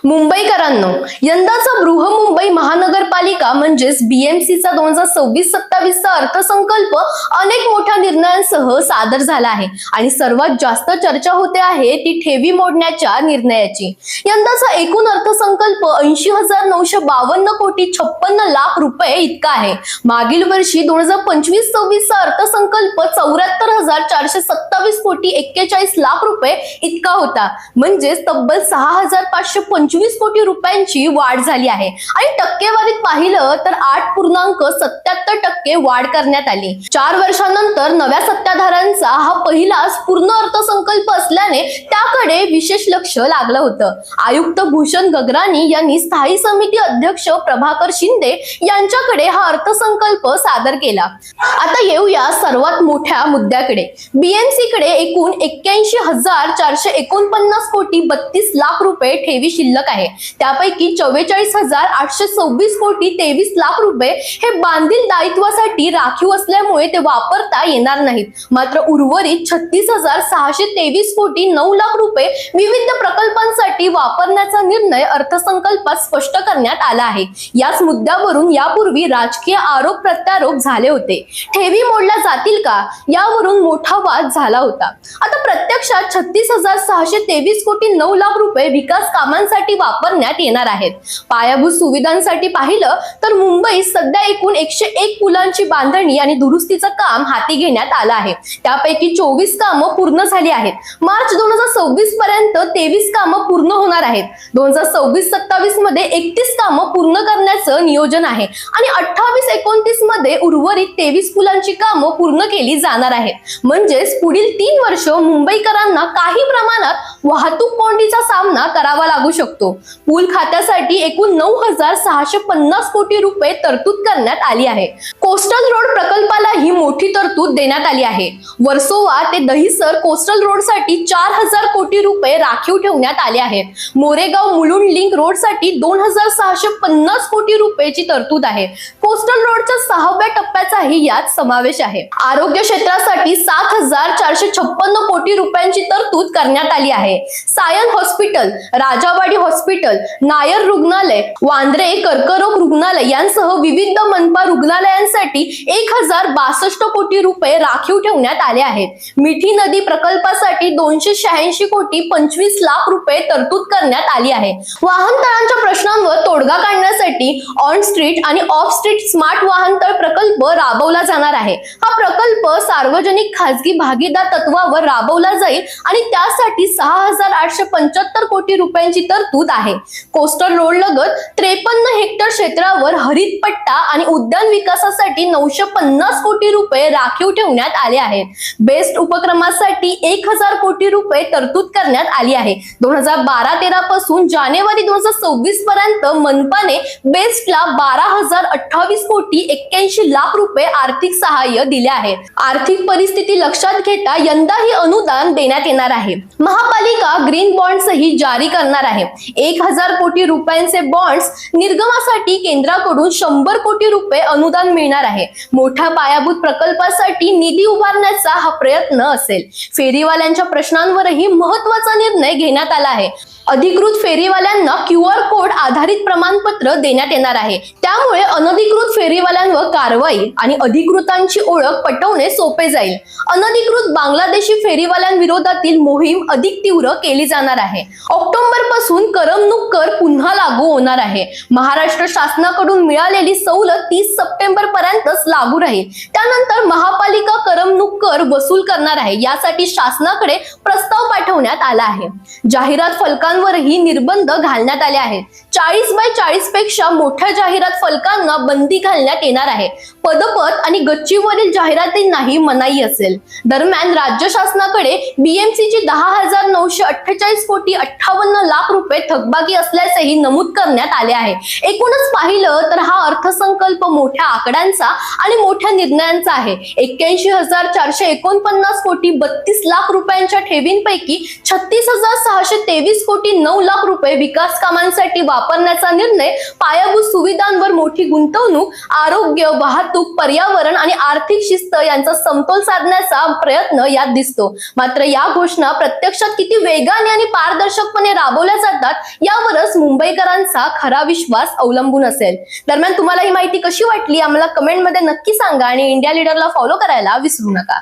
मुंबईकरांनो, यंदाचा बृहमुंबई महानगरपालिका म्हणजेच बीएमसीचा 2026-27 चा अर्थसंकल्प अनेक मोठ्या निर्णयांसह सादर झाला आहे आणि सर्वात जास्त चर्चा होते आहे ती ठेवी मोडण्याच्या निर्णयाची। यंदाचा एकूण अर्थसंकल्प 80,952 कोटी 56 लाख रुपये इतका आहे। मागील वर्षी 2025-26 चा अर्थसंकल्प 74,427 कोटी 41 लाख रुपये इतका होता, म्हणजे तब्बल 6,525 कोटी रुपयांची वाढ झाली आहे आणि टक्केवारीत पाहिलं तर 8.77% वाढ करण्यात आली। 4 वर्षांनंतर नव्या सत्ताधाऱ्यांचा हा पहिलाच पूर्ण अर्थसंकल्प असल्याने त्याकडे विशेष लक्ष लागलं होतं। आयुक्त भूषण गगराणी यांनी स्थायी समिती अध्यक्ष प्रभाकर शिंदे यांच्याकडे हा अर्थसंकल्प सादर केला। आता येऊया सर्वात मोठ्या मुद्द्याकडे। बीएमसी कडे एकूण 81,449 कोटी 32 लाख रुपये ठेवी शिल्लक आहे। त्यापैकी 44,826 कोटी 23 लाख रुपये हे बांधील दायित्वासाठी राखीव असल्यामुळे ते वापरता येणार नाहीत, मात्र उर्वरित 36,623 कोटी 9 लाख रुपये विविध प्रकल्पांसाठी वापरण्याचा निर्णय अर्थसंकल्पात स्पष्ट करण्यात आला आहे। याच मुद्द्यावरून यापूर्वी राजकीय आरोप प्रत्यारोप झाले होते। ठेवी मोडल्या जातील का यावरून मोठा वाद झाला होता। आता प्रत्यक्षात 36,623 कोटी 9 लाख रुपये विकास कामांसाठी वापरण्यात येणार आहेत। पायाभूत सुविधांसाठी पाहिलं तर मुंबईत सध्या एकूण 101 पुलांची बांधणी आणि दुरुस्तीचं काम हाती घेण्यात आलं आहे। त्यापैकी 24 कामं पूर्ण झाली आहेत। मार्च 2026 पर्यंत 23 कामं पूर्ण होणार आहेत। 2026-27 मध्ये 31 कामं पूर्ण करण्याचं नियोजन आहे आणि 28-29 मध्ये उर्वरित 23 पुलांची कामं पूर्ण केली जाणार आहेत। म्हणजेच पुढील 3 वर्ष मुंबईकरांना काही प्रमाणात वाहतूक कोंडीचा सामना करावा लागू शकतो। पूल खात्यासाठी एकूण 9,650 कोटी रुपये तरतूद करण्यात आली आहे। कोस्टल रोड प्रकल्पाला ही मोठी तरतूद देण्यात आली आहे। वर्सोवा ते दहिसर कोस्टल रोड साठी 4,000 कोटी रुपये राखीव ठेवण्यात आले आहेत। मोरेगाव मुलुंड लिंक रोड साठी 2,650 कोटी रुपयाची तरतूद आहे। कोस्टल रोडच्या 6व्या टप्प्याचाही यात समावेश आहे। आरोग्य क्षेत्रासाठी 7,456 कोटी रुपयांची तरतूद करण्यात आली आहे। सायन हॉस्पिटल, राजावाडी हॉस्पिटल, नायर रुग्णालय, वांद्रे कर्करोग रुग्णालय यांसह विविध मनपा रुग्णालयांसाठी 1,062 कोटी रुपये राखीव ठेवण्यात आले आहेत। मिठी नदी प्रकल्पासाठी 286 कोटी 25 लाख रुपये तरतूद करण्यात आली आहे। वाहनतळांच्या प्रश्नांवर तोडगा काढण्यासाठी ऑन स्ट्रीट आणि ऑफ स्ट्रीट स्मार्ट वाहनतळ प्रकल्प राबवला जाणार आहे। हा प्रकल्प सार्वजनिक खासगी भागीदार तत्वावर राबवला जाईल आणि त्यासाठी 6,875 कोटी रुपयांची तरतूद आहे। कोस्टल रोड लगत 53 हेक्टर क्षेत्रावर हरित पट्टा आणि उद्यान विकासासाठी 950 कोटी रुपये राखीव ठेवण्यात आले आहेत। बेस्ट उपक्रमासाठी 1,000 कोटी रुपये तरतूद करण्यात आली आहे। 2012-13 पासून जानेवारी 2026 पर्यंत मनपाने बेस्टला 12,028 कोटी 81 लाख रुपये आर्थिक सहाय्य दिले आहे। आर्थिक परिस्थिती लक्षात घेता यंदाही अनुदान देण्यात येणार आहे। महापालिका ग्रीन बॉन्ड्सही जारी करणार आहे। 1,000 कोटी रुपयांचे बॉन्ड्स निर्गमासाठी केंद्राकडून 100 कोटी रुपये अनुदान मिळणार आहे। मोठ्या पायाभूत प्रकल्पासाठी निधी उभारण्याचा हा प्रयत्न असेल। फेरीवाल्यांच्या प्रश्नांवरही महत्त्वाचा निर्णय घेण्यात आला आहे। अधिकृत फेरीवाल्यांना QR कोड आधारित प्रमाणपत्र देण्यात येणार आहे। त्यामुळे अनधिकृत फेरीवाल्यांवर कारवाई आणि अधिकृतांची ओळख पटवणे सोपे जाईल। अनधिकृत बांगलादेशी फेरीवाल्यांविरोधातील मोहीम अधिक तीव्र केली जाणार आहे। ऑक्टोबर पासून करमणूक कर पुन्हा लागू होणार आहे। महाराष्ट्र शासनाकडून मिळालेली सवलत 30 सप्टेंबर पर्यंतच लागू राहील। त्यानंतर महापालिका करमणूक कर वसूल करणार आहे। यासाठी शासनाकडे प्रस्ताव पाठवण्यात आला आहे। जाहिरात फलकांवरही निर्बंध घालण्यात आले आहेत। 40x40 पेक्षा मोठ्या जाहिरात फलकांना बंदी घालण्यात येणार आहे। पदपथ आणि गच्चीवरील जाहिरातींनाही मनाई असेल। दरम्यान राज्य शासनाकडे बीएमसीची 10,948 कोटी 58 लाख रुपये थकबाकी असल्याचेही नमूद मंजूर करण्यात आले आहे. एकूणच पाहिलं तर हा अर्थसंकल्प मोठ्या आकड्यांचा आणि मोठ्या निर्णयांचा आहे. 81,449 कोटी 32 लाख रुपयांच्या ठेवींपैकी 36,623 कोटी 9 लाख रुपये विकास कामांसाठी वापरण्याचा निर्णय पायाभूत सुविधांवर मोठी गुंतवणूक, आरोग्य, वाहतूक, पर्यावरण आणि आर्थिक शिस्त यांचा समतोल साधण्याचा प्रयत्न यात दिसतो. मात्र या घोषणा प्रत्यक्षात किती वेगाने आणि पारदर्शकपणे राबवल्या जातात यावरच मुंबईकरांचा खरा विश्वास अवलंबून असेल. दरम्यान तुम्हाला ही माहिती कशी वाटली आम्हाला कमेंटमध्ये नक्की सांगा आणि इंडिया लीडरला फॉलो करायला विसरू नका.